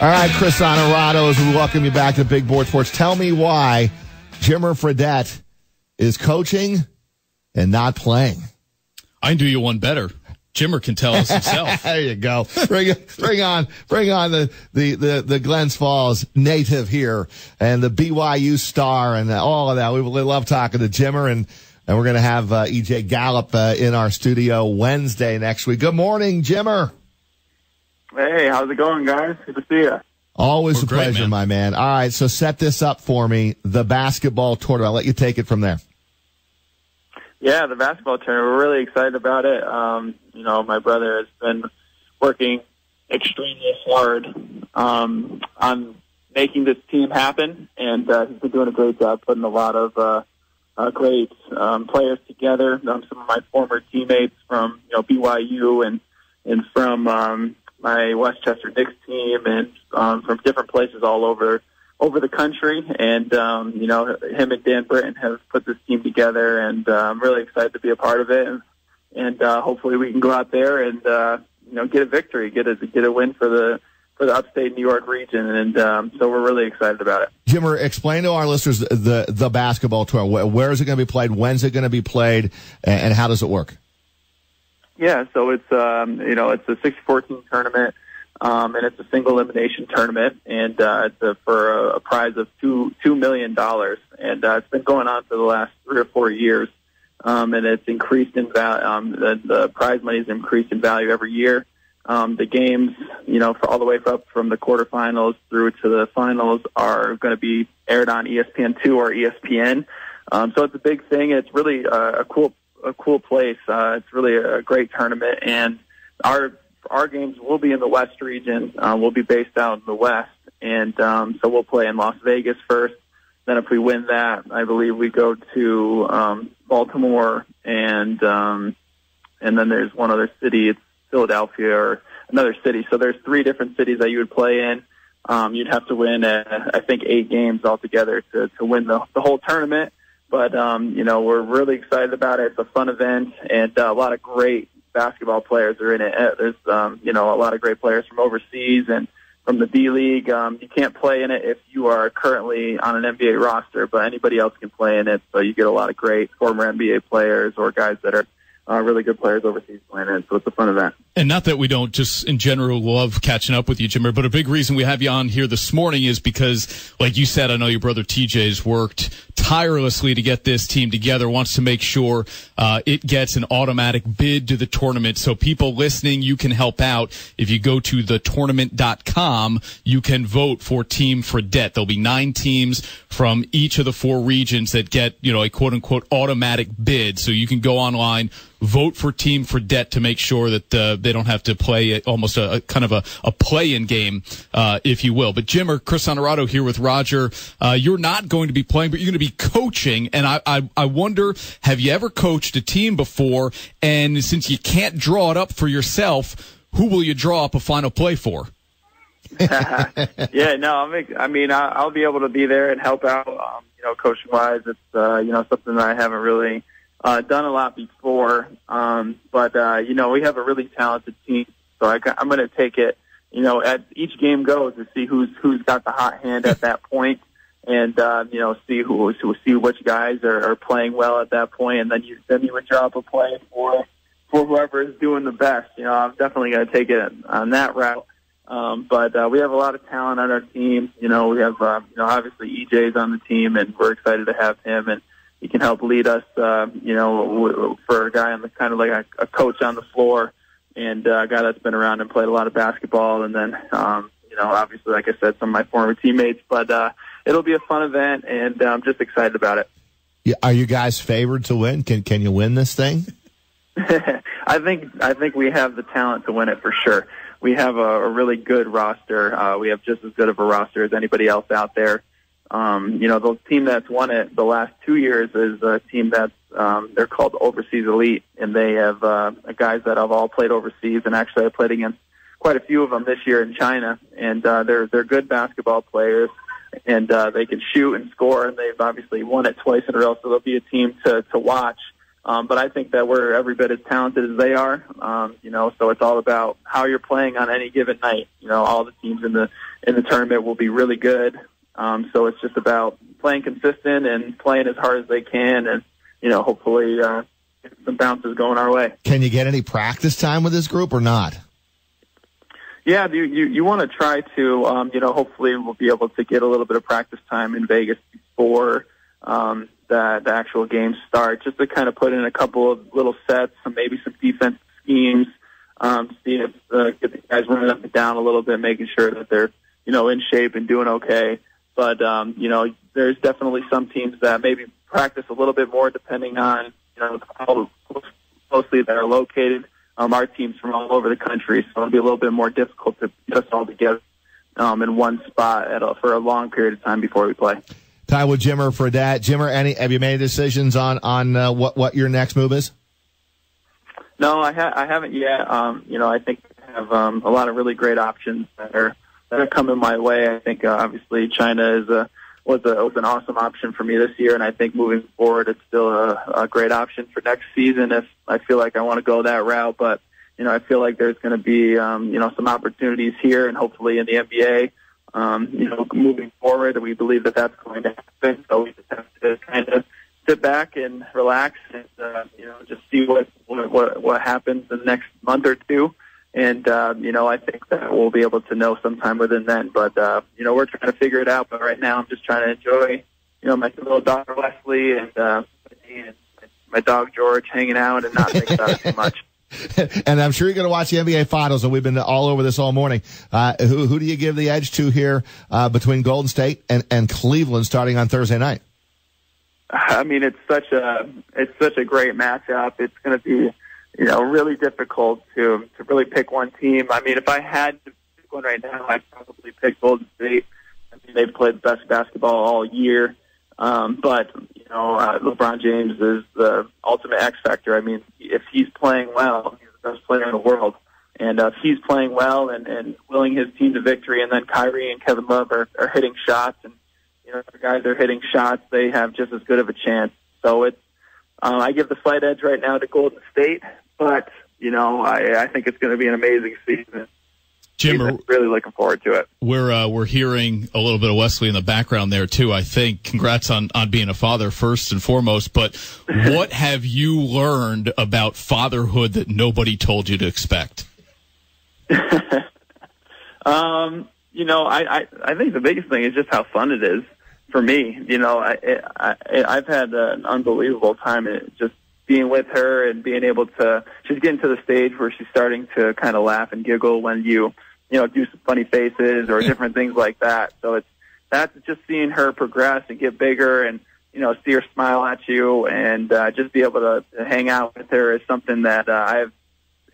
All right, Chris Honorado, as we welcome you back to Big Board Sports. Tell me why Jimmer Fredette is coaching and not playing. I can do you one better. Jimmer can tell us himself. There you go. Bring on the Glens Falls native here and the BYU star and all of that. We love talking to Jimmer, and we're going to have EJ Gallup in our studio Wednesday next week. Good morning, Jimmer. Hey, how's it going, guys? Good to see you. Always We're a pleasure, great, my man. All right, so set this up for me, the basketball tournament. I'll let you take it from there. Yeah, the basketball tournament, we're really excited about it. My brother has been working extremely hard on making this team happen, and he's been doing a great job putting a lot of great players together. Some of my former teammates from BYU and from my Westchester Knicks team and from different places all over the country. And, him and Dan Britton have put this team together, and I'm really excited to be a part of it. And hopefully we can go out there and, get a victory, get a win for the upstate New York region. And so we're really excited about it. Jimmer, explain to our listeners the basketball tournament. Where is it going to be played? When's it going to be played? And how does it work? Yeah, so it's it's a 6-14 tournament, and it's a single elimination tournament, and it's for a prize of $2 million, and it's been going on for the last 3 or 4 years, and it's increased in value. The prize money has increased in value every year. The games, for all the way up from the quarterfinals through to the finals, are going to be aired on ESPN2 or ESPN. So it's a big thing. It's really a cool place. It's really a great tournament, and our games will be in the West region. We'll be based out in the West, and so we'll play in Las Vegas first. Then if we win that, I believe we go to Baltimore, and then there's one other city. It's Philadelphia or another city. So there's 3 different cities that you would play in. You'd have to win, I think, 8 games altogether to win the whole tournament. But, we're really excited about it. It's a fun event, and a lot of great basketball players are in it. There's, a lot of great players from overseas and from the D-League. You can't play in it if you are currently on an NBA roster, but anybody else can play in it. So you get a lot of great former NBA players or guys that are really good players overseas playing in it. So it's a fun event. And not that we don't just in general love catching up with you, Jimmer, but a big reason we have you on here this morning is because, like you said, I know your brother TJ's worked tirelessly to get this team together, wants to make sure it gets an automatic bid to the tournament. So people listening, you can help out. If you go to thetournament.com, you can vote for Team Fredette. There'll be 9 teams from each of the 4 regions that get, a quote-unquote automatic bid. So you can go online, vote for Team Fredette to make sure that they don't have to play almost a kind of a play-in game, if you will. But Jimmer, Chris Honorado here with Roger. You're not going to be playing, but you're going to be coaching. And I wonder, have you ever coached a team before? And since you can't draw it up for yourself, who will you draw up a final play for? Yeah, no, I'll be able to be there and help out. Coaching wise, it's something that I haven't really done a lot before, but we have a really talented team, so I'm going to take it, as each game goes to see who's got the hot hand at that point, and see which guys are playing well at that point, and then you would draw up a play for whoever is doing the best. I'm definitely going to take it on that route. But we have a lot of talent on our team. We have obviously EJ's on the team, and we're excited to have him, and he can help lead us, for a guy on the kind of like a coach on the floor, and a guy that's been around and played a lot of basketball. And then, obviously, like I said, some of my former teammates. But it'll be a fun event, and I'm just excited about it. Yeah, are you guys favored to win? Can you win this thing? I think we have the talent to win it for sure. We have a really good roster. We have just as good of a roster as anybody else out there. The team that's won it the last 2 years is a team that's they're called Overseas Elite, and they have guys that have all played overseas. And actually, I played against quite a few of them this year in China, and they're good basketball players, and they can shoot and score. And they've obviously won it twice in a row, so they'll be a team to watch. But I think that we're every bit as talented as they are, so it's all about how you're playing on any given night. All the teams in in the tournament will be really good. So it's just about playing consistent and playing as hard as they can, and hopefully get some bounces going our way. Can you get any practice time with this group or not? Yeah, you want to try to, hopefully we'll be able to get a little bit of practice time in Vegas before the actual games start, just to kind of put in a couple of little sets, maybe some defense schemes, see if get the guys running up and down a little bit, making sure that they're in shape and doing okay. But there's definitely some teams that maybe practice a little bit more depending on how closely they're located. Our team's from all over the country, so it'll be a little bit more difficult to get us all together in one spot for a long period of time before we play. Time with Jimmer Fredette. Jimmer, have you made decisions on what your next move is? No, I haven't yet. I think I have a lot of really great options that are coming my way. I think obviously China was an awesome option for me this year, and I think moving forward it's still a great option for next season if I feel like I want to go that route. But I feel like there's going to be some opportunities here and hopefully in the NBA. Moving forward, we believe that that's going to happen. So we just have to kind of sit back and relax and just see what happens in the next month or two. And I think that we'll be able to know sometime within then. But we're trying to figure it out. But right now, I'm just trying to enjoy my little daughter Leslie and my dog George hanging out and not think about it too much. And I'm sure you're going to watch the NBA Finals, and we've been all over this all morning. Who do you give the edge to here between Golden State and Cleveland starting on Thursday night? I mean, it's such a great matchup. It's going to be really difficult to really pick one team. I mean, if I had to pick one right now, I'd probably pick Golden State. I mean, they've played the best basketball all year. But LeBron James is the ultimate X factor. I mean, if he's playing well, he's the best player in the world. And if he's playing well and willing his team to victory, and then Kyrie and Kevin Love are hitting shots, and the guys are hitting shots, they have just as good of a chance. So it's I give the slight edge right now to Golden State, but I think it's going to be an amazing season. Jim, really looking forward to it. We're hearing a little bit of Wesley in the background there too. I think congrats on being a father first and foremost. But what have you learned about fatherhood that nobody told you to expect? I think the biggest thing is just how fun it is for me. I've had an unbelievable time just being with her and being able to. She's getting to the stage where she's starting to kind of laugh and giggle when you do some funny faces or different things like that. So that's just seeing her progress and get bigger and, see her smile at you and just be able to hang out with her is something that I've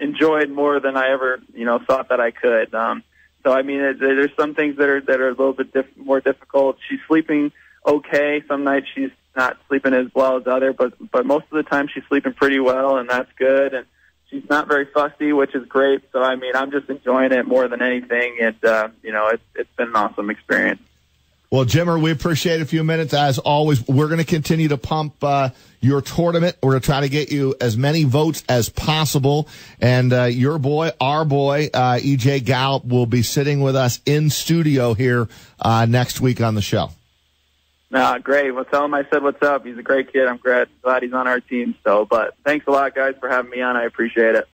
enjoyed more than I ever, thought that I could. So, I mean, there's some things that are a little bit more difficult. She's sleeping okay. Some nights she's not sleeping as well as others, but most of the time she's sleeping pretty well, and that's good. And she's not very fussy, which is great. So, I mean, I'm just enjoying it more than anything. And, it's been an awesome experience. Well, Jimmer, we appreciate a few minutes. As always, we're going to continue to pump your tournament. We're going to try to get you as many votes as possible. And your boy, our boy, E.J. Gallup, will be sitting with us in studio here next week on the show. Great. Well, tell him I said what's up. He's a great kid. I'm glad he's on our team. But thanks a lot, guys, for having me on. I appreciate it.